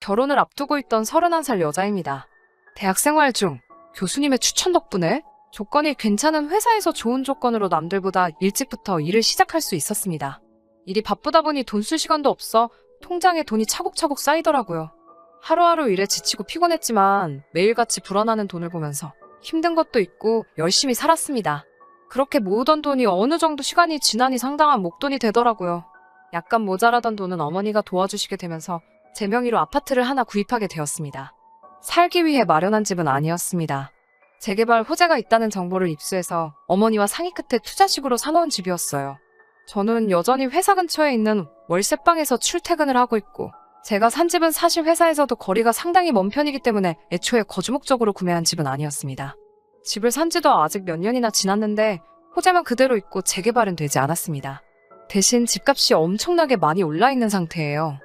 결혼을 앞두고 있던 31살 여자입니다. 대학생활 중 교수님의 추천 덕분에 조건이 괜찮은 회사에서 좋은 조건으로 남들보다 일찍부터 일을 시작할 수 있었습니다. 일이 바쁘다 보니 돈 쓸 시간도 없어 통장에 돈이 차곡차곡 쌓이더라고요. 하루하루 일에 지치고 피곤했지만 매일같이 불어나는 돈을 보면서 힘든 것도 있고 열심히 살았습니다. 그렇게 모으던 돈이 어느 정도 시간이 지나니 상당한 목돈이 되더라고요. 약간 모자라던 돈은 어머니가 도와주시게 되면서 제 명의로 아파트를 하나 구입하게 되었습니다. 살기 위해 마련한 집은 아니었습니다. 재개발 호재가 있다는 정보를 입수해서 어머니와 상의 끝에 투자식으로 사놓은 집이었어요. 저는 여전히 회사 근처에 있는 월세방에서 출퇴근을 하고 있고 제가 산 집은 사실 회사에서도 거리가 상당히 먼 편이기 때문에 애초에 거주 목적으로 구매한 집은 아니었습니다. 집을 산 지도 아직 몇 년이나 지났는데 호재만 그대로 있고 재개발은 되지 않았습니다. 대신 집값이 엄청나게 많이 올라있는 상태예요.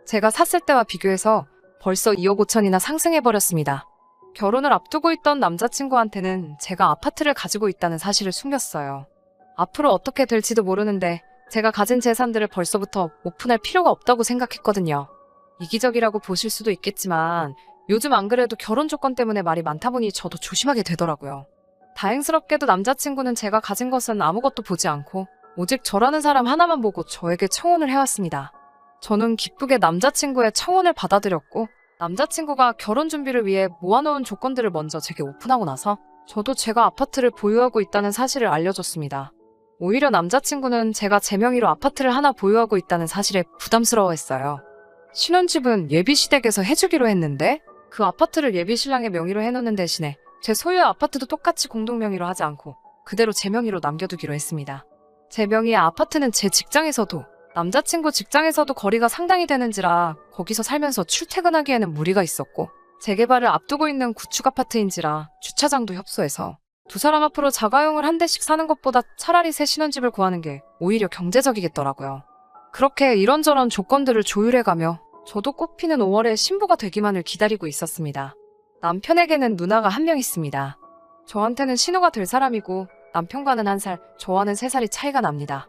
제가 샀을 때와 비교해서 벌써 2억 5천이나 상승해버렸습니다. 결혼을 앞두고 있던 남자친구한테는 제가 아파트를 가지고 있다는 사실을 숨겼어요. 앞으로 어떻게 될지도 모르는데 제가 가진 재산들을 벌써부터 오픈할 필요가 없다고 생각했거든요. 이기적이라고 보실 수도 있겠지만 요즘 안 그래도 결혼 조건 때문에 말이 많다 보니 저도 조심하게 되더라고요. 다행스럽게도 남자친구는 제가 가진 것은 아무것도 보지 않고 오직 저라는 사람 하나만 보고 저에게 청혼을 해왔습니다. 저는 기쁘게 남자친구의 청혼을 받아들였고 남자친구가 결혼 준비를 위해 모아놓은 조건들을 먼저 제게 오픈하고 나서 저도 제가 아파트를 보유하고 있다는 사실을 알려줬습니다. 오히려 남자친구는 제가 제 명의로 아파트를 하나 보유하고 있다는 사실에 부담스러워했어요. 신혼집은 예비시댁에서 해주기로 했는데 그 아파트를 예비신랑의 명의로 해놓는 대신에 제 소유의 아파트도 똑같이 공동명의로 하지 않고 그대로 제 명의로 남겨두기로 했습니다. 제 명의의 아파트는 제 직장에서도 남자친구 직장에서도 거리가 상당히 되는지라 거기서 살면서 출퇴근하기에는 무리가 있었고 재개발을 앞두고 있는 구축 아파트인지라 주차장도 협소해서 두 사람 앞으로 자가용을 한 대씩 사는 것보다 차라리 새 신혼집을 구하는 게 오히려 경제적이겠더라고요. 그렇게 이런저런 조건들을 조율해가며 저도 꽃피는 5월에 신부가 되기만을 기다리고 있었습니다. 남편에게는 누나가 한 명 있습니다. 저한테는 신우가 될 사람이고 남편과는 1살, 저와는 3살이 차이가 납니다.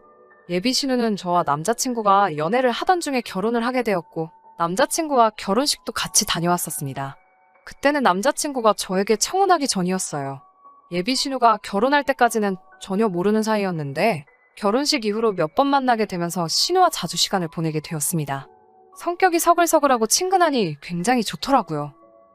예비 신우는 저와 남자친구가 연애를 하던 중에 결혼을 하게 되었고 남자친구와 결혼식도 같이 다녀왔었습니다. 그때는 남자친구가 저에게 청혼하기 전이었어요. 예비 신우가 결혼할 때까지는 전혀 모르는 사이였는데 결혼식 이후로 몇 번 만나게 되면서 신우와 자주 시간을 보내게 되었습니다. 성격이 서글서글하고 친근하니 굉장히 좋더라고요.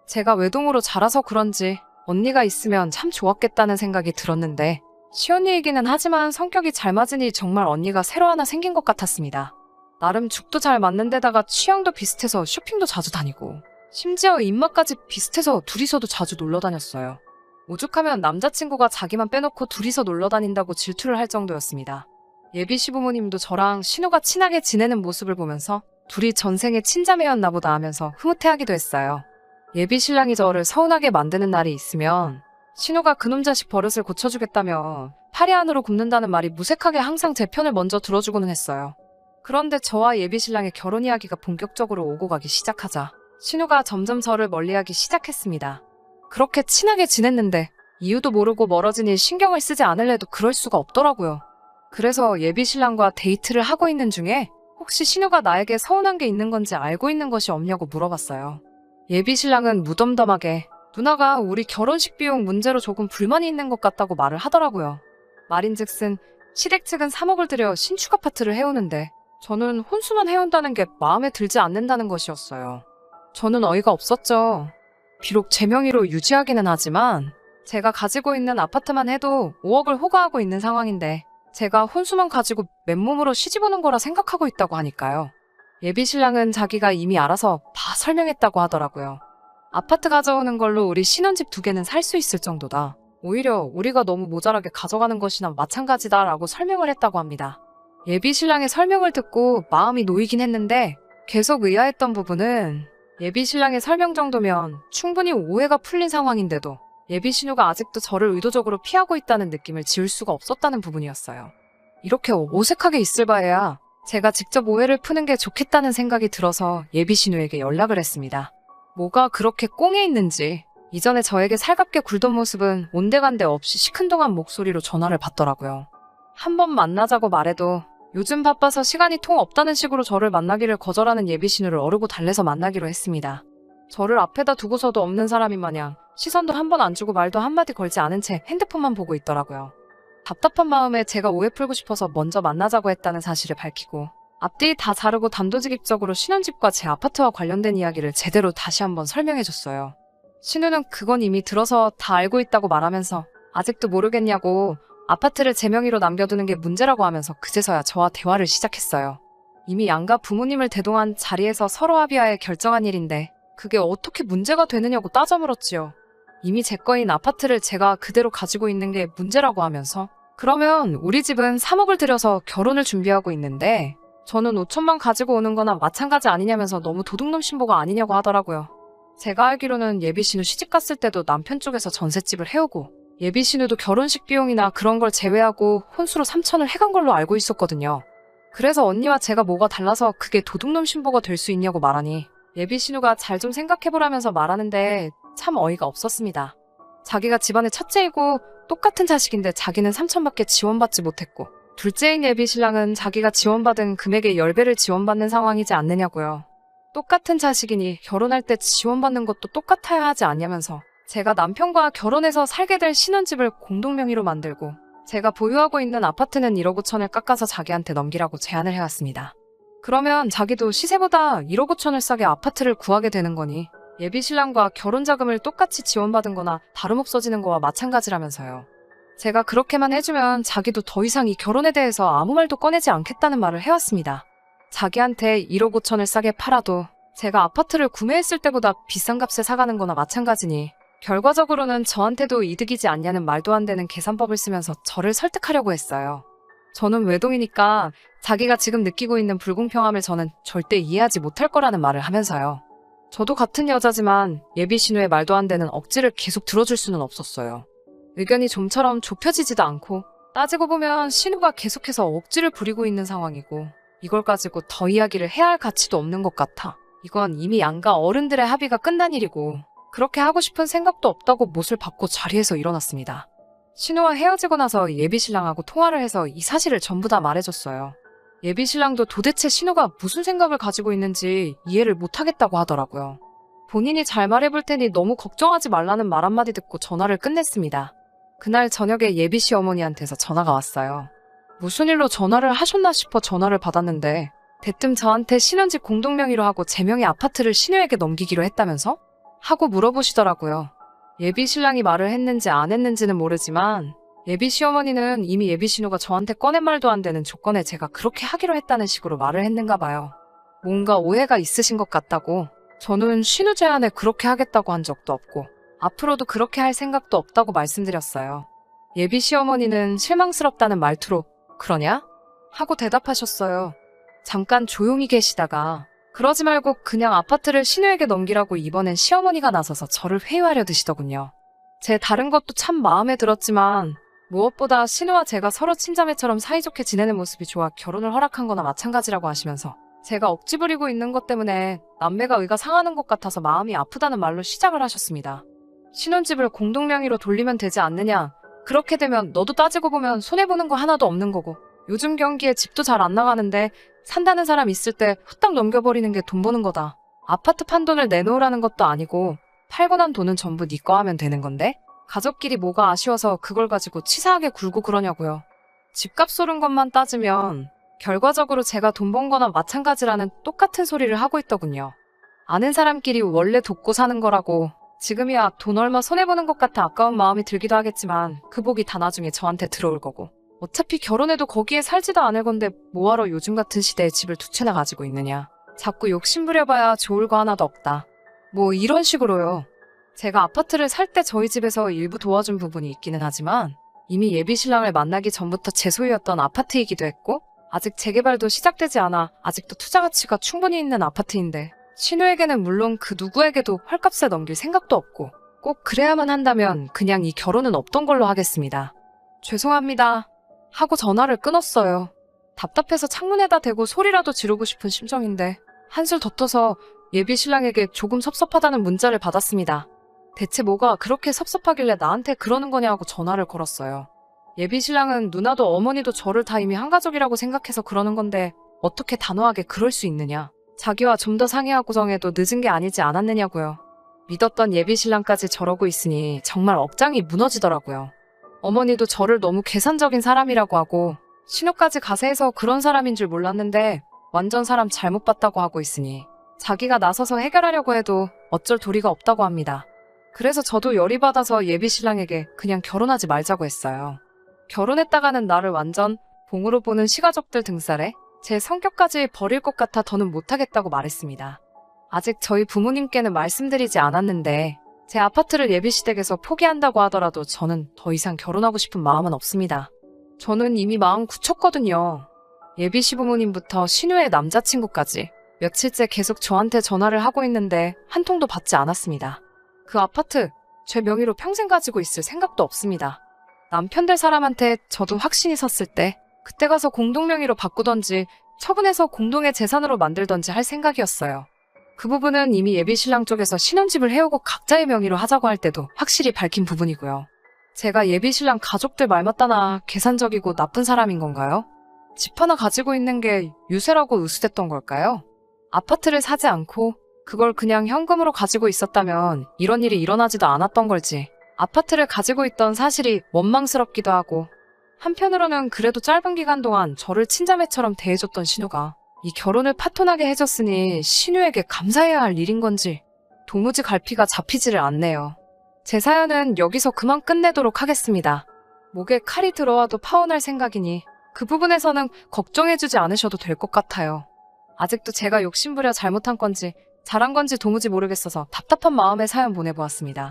제가 외동으로 자라서 그런지 언니가 있으면 참 좋았겠다는 생각이 들었는데 시언니이기는 하지만 성격이 잘 맞으니 정말 언니가 새로 하나 생긴 것 같았습니다. 나름 죽도 잘 맞는 데다가 취향도 비슷해서 쇼핑도 자주 다니고 심지어 입맛까지 비슷해서 둘이서도 자주 놀러 다녔어요. 오죽하면 남자친구가 자기만 빼놓고 둘이서 놀러 다닌다고 질투를 할 정도였습니다. 예비 시부모님도 저랑 신우가 친하게 지내는 모습을 보면서 둘이 전생에 친자매였나 보다 하면서 흐뭇해하기도 했어요. 예비 신랑이 저를 서운하게 만드는 날이 있으면 신우가 그놈 자식 버릇을 고쳐주겠다며 파리 안으로 굽는다는 말이 무색하게 항상 제 편을 먼저 들어주고는 했어요. 그런데 저와 예비 신랑의 결혼 이야기가 본격적으로 오고 가기 시작하자 신우가 점점 저를 멀리하기 시작했습니다. 그렇게 친하게 지냈는데 이유도 모르고 멀어지니 신경을 쓰지 않을래도 그럴 수가 없더라고요. 그래서 예비 신랑과 데이트를 하고 있는 중에 혹시 신우가 나에게 서운한 게 있는 건지 알고 있는 것이 없냐고 물어봤어요. 예비 신랑은 무덤덤하게 누나가 우리 결혼식 비용 문제로 조금 불만이 있는 것 같다고 말을 하더라고요. 말인즉슨 시댁 측은 3억을 들여 신축 아파트를 해오는데 저는 혼수만 해온다는 게 마음에 들지 않는다는 것이었어요. 저는 어이가 없었죠. 비록 제 명의로 유지하기는 하지만 제가 가지고 있는 아파트만 해도 5억을 호가하고 있는 상황인데 제가 혼수만 가지고 맨몸으로 시집 오는 거라 생각하고 있다고 하니까요. 예비 신랑은 자기가 이미 알아서 다 설명했다고 하더라고요. 아파트 가져오는 걸로 우리 신혼집 2개는 살 수 있을 정도다. 오히려 우리가 너무 모자라게 가져가는 것이나 마찬가지다 라고 설명을 했다고 합니다. 예비 신랑의 설명을 듣고 마음이 놓이긴 했는데 계속 의아했던 부분은 예비 신랑의 설명 정도면 충분히 오해가 풀린 상황인데도 예비 신우가 아직도 저를 의도적으로 피하고 있다는 느낌을 지울 수가 없었다는 부분이었어요. 이렇게 어색하게 있을 바에야 제가 직접 오해를 푸는 게 좋겠다는 생각이 들어서 예비 신우에게 연락을 했습니다. 뭐가 그렇게 꽁에 있는지 이전에 저에게 살갑게 굴던 모습은 온데간데 없이 시큰둥한 목소리로 전화를 받더라고요. 한 번 만나자고 말해도 요즘 바빠서 시간이 통 없다는 식으로 저를 만나기를 거절하는 예비 신우를 어르고 달래서 만나기로 했습니다. 저를 앞에다 두고서도 없는 사람인 마냥 시선도 한 번 안 주고 말도 한마디 걸지 않은 채 핸드폰만 보고 있더라고요. 답답한 마음에 제가 오해 풀고 싶어서 먼저 만나자고 했다는 사실을 밝히고 앞뒤 다 자르고 단도직입적으로 신혼집과 제 아파트와 관련된 이야기를 제대로 다시 한번 설명해줬어요. 신우는 그건 이미 들어서 다 알고 있다고 말하면서 아직도 모르겠냐고 아파트를 제 명의로 남겨두는 게 문제라고 하면서 그제서야 저와 대화를 시작했어요. 이미 양가 부모님을 대동한 자리에서 서로 합의하에 결정한 일인데 그게 어떻게 문제가 되느냐고 따져 물었지요. 이미 제 거인 아파트를 제가 그대로 가지고 있는 게 문제라고 하면서 그러면 우리 집은 3억을 들여서 결혼을 준비하고 있는데 저는 5천만 가지고 오는 거나 마찬가지 아니냐면서 너무 도둑놈 신보가 아니냐고 하더라고요. 제가 알기로는 예비신우 시집갔을 때도 남편 쪽에서 전셋집을 해오고 예비신우도 결혼식 비용이나 그런 걸 제외하고 혼수로 3천을 해간 걸로 알고 있었거든요. 그래서 언니와 제가 뭐가 달라서 그게 도둑놈 신보가 될 수 있냐고 말하니 예비신우가 잘 좀 생각해보라면서 말하는데 참 어이가 없었습니다. 자기가 집안의 첫째이고 똑같은 자식인데 자기는 3천밖에 지원받지 못했고 둘째인 예비신랑은 자기가 지원받은 금액의 10배를 지원받는 상황이지 않느냐고요. 똑같은 자식이니 결혼할 때 지원받는 것도 똑같아야 하지 않냐면서 제가 남편과 결혼해서 살게 될 신혼집을 공동명의로 만들고 제가 보유하고 있는 아파트는 1억 5천을 깎아서 자기한테 넘기라고 제안을 해왔습니다. 그러면 자기도 시세보다 1억 5천을 싸게 아파트를 구하게 되는 거니 예비신랑과 결혼자금을 똑같이 지원받은 거나 다름없어지는 거와 마찬가지라면서요. 제가 그렇게만 해주면 자기도 더 이상 이 결혼에 대해서 아무 말도 꺼내지 않겠다는 말을 해왔습니다. 자기한테 1억 5천을 싸게 팔아도 제가 아파트를 구매했을 때보다 비싼 값에 사가는 거나 마찬가지니 결과적으로는 저한테도 이득이지 않냐는 말도 안 되는 계산법을 쓰면서 저를 설득하려고 했어요. 저는 외동이니까 자기가 지금 느끼고 있는 불공평함을 저는 절대 이해하지 못할 거라는 말을 하면서요. 저도 같은 여자지만 예비신우의 말도 안 되는 억지를 계속 들어줄 수는 없었어요. 의견이 좀처럼 좁혀지지도 않고 따지고 보면 신우가 계속해서 억지를 부리고 있는 상황이고 이걸 가지고 더 이야기를 해야 할 가치도 없는 것 같아. 이건 이미 양가 어른들의 합의가 끝난 일이고 그렇게 하고 싶은 생각도 없다고 못을 받고 자리에서 일어났습니다. 신우와 헤어지고 나서 예비신랑하고 통화를 해서 이 사실을 전부 다 말해줬어요. 예비신랑도 도대체 신우가 무슨 생각을 가지고 있는지 이해를 못하겠다고 하더라고요. 본인이 잘 말해볼 테니 너무 걱정하지 말라는 말 한마디 듣고 전화를 끝냈습니다. 그날 저녁에 예비씨 어머니한테서 전화가 왔어요. 무슨 일로 전화를 하셨나 싶어 전화를 받았는데 대뜸 저한테 신혼집 공동명의로 하고 제 명의 아파트를 신우에게 넘기기로 했다면서? 하고 물어보시더라고요. 예비신랑이 말을 했는지 안 했는지는 모르지만 예비시어머니는 이미 예비신우가 저한테 꺼낸 말도 안 되는 조건에 제가 그렇게 하기로 했다는 식으로 말을 했는가 봐요. 뭔가 오해가 있으신 것 같다고. 저는 신우 제안에 그렇게 하겠다고 한 적도 없고 앞으로도 그렇게 할 생각도 없다고 말씀드렸어요. 예비시어머니는 실망스럽다는 말투로 그러냐? 하고 대답하셨어요. 잠깐 조용히 계시다가 그러지 말고 그냥 아파트를 신우에게 넘기라고 이번엔 시어머니가 나서서 저를 회유하려 드시더군요. 제 다른 것도 참 마음에 들었지만 무엇보다 신우와 제가 서로 친자매처럼 사이좋게 지내는 모습이 좋아 결혼을 허락한 거나 마찬가지라고 하시면서 제가 억지 부리고 있는 것 때문에 남매가 의가 상하는 것 같아서 마음이 아프다는 말로 시작을 하셨습니다. 신혼집을 공동명의로 돌리면 되지 않느냐. 그렇게 되면 너도 따지고 보면 손해보는 거 하나도 없는 거고 요즘 경기에 집도 잘 안 나가는데 산다는 사람 있을 때 후딱 넘겨버리는 게 돈 버는 거다. 아파트 판돈을 내놓으라는 것도 아니고 팔고 난 돈은 전부 네 거 하면 되는 건데 가족끼리 뭐가 아쉬워서 그걸 가지고 치사하게 굴고 그러냐고요. 집값 오른 것만 따지면 결과적으로 제가 돈 번 거나 마찬가지라는 똑같은 소리를 하고 있더군요. 아는 사람끼리 원래 돕고 사는 거라고 지금이야 돈 얼마 손해보는 것 같아 아까운 마음이 들기도 하겠지만 그 복이 다 나중에 저한테 들어올 거고 어차피 결혼해도 거기에 살지도 않을 건데 뭐하러 요즘 같은 시대에 집을 두 채나 가지고 있느냐. 자꾸 욕심부려봐야 좋을 거 하나도 없다. 뭐 이런 식으로요. 제가 아파트를 살 때 저희 집에서 일부 도와준 부분이 있기는 하지만 이미 예비신랑을 만나기 전부터 제 소유였던 아파트이기도 했고 아직 재개발도 시작되지 않아 아직도 투자 가치가 충분히 있는 아파트인데 신우에게는 물론 그 누구에게도 헐값에 넘길 생각도 없고 꼭 그래야만 한다면 그냥 이 결혼은 없던 걸로 하겠습니다. 죄송합니다. 하고 전화를 끊었어요. 답답해서 창문에다 대고 소리라도 지르고 싶은 심정인데 한술 더 떠서 예비신랑에게 조금 섭섭하다는 문자를 받았습니다. 대체 뭐가 그렇게 섭섭하길래 나한테 그러는 거냐고 전화를 걸었어요. 예비신랑은 누나도 어머니도 저를 다 이미 한 가족이라고 생각해서 그러는 건데 어떻게 단호하게 그럴 수 있느냐. 자기와 좀 더 상의하고 정해도 늦은 게 아니지 않았느냐고요. 믿었던 예비신랑까지 저러고 있으니 정말 업장이 무너지더라고요. 어머니도 저를 너무 계산적인 사람이라고 하고 신호까지 가세해서 그런 사람인 줄 몰랐는데 완전 사람 잘못 봤다고 하고 있으니 자기가 나서서 해결하려고 해도 어쩔 도리가 없다고 합니다. 그래서 저도 열이 받아서 예비신랑에게 그냥 결혼하지 말자고 했어요. 결혼했다가는 나를 완전 봉으로 보는 시가족들 등살에 제 성격까지 버릴 것 같아 더는 못하겠다고 말했습니다. 아직 저희 부모님께는 말씀드리지 않았는데 제 아파트를 예비시댁에서 포기한다고 하더라도 저는 더 이상 결혼하고 싶은 마음은 없습니다. 저는 이미 마음 굳혔거든요. 예비 시부모님부터 신우의 남자친구까지 며칠째 계속 저한테 전화를 하고 있는데 한 통도 받지 않았습니다. 그 아파트 제 명의로 평생 가지고 있을 생각도 없습니다. 남편 될 사람한테 저도 확신이 섰을 때 그때 가서 공동명의로 바꾸던지 처분해서 공동의 재산으로 만들던지 할 생각이었어요. 그 부분은 이미 예비신랑 쪽에서 신혼집을 해오고 각자의 명의로 하자고 할 때도 확실히 밝힌 부분이고요. 제가 예비신랑 가족들 말 맞다나 계산적이고 나쁜 사람인 건가요? 집 하나 가지고 있는 게 유세라고 의수됐던 걸까요? 아파트를 사지 않고 그걸 그냥 현금으로 가지고 있었다면 이런 일이 일어나지도 않았던 걸지 아파트를 가지고 있던 사실이 원망스럽기도 하고 한편으로는 그래도 짧은 기간 동안 저를 친자매처럼 대해줬던 신우가 이 결혼을 파토나게 해줬으니 신우에게 감사해야 할 일인 건지 도무지 갈피가 잡히지를 않네요. 제 사연은 여기서 그만 끝내도록 하겠습니다. 목에 칼이 들어와도 파혼할 생각이니 그 부분에서는 걱정해주지 않으셔도 될 것 같아요. 아직도 제가 욕심부려 잘못한 건지 잘한 건지 도무지 모르겠어서 답답한 마음에 사연 보내보았습니다.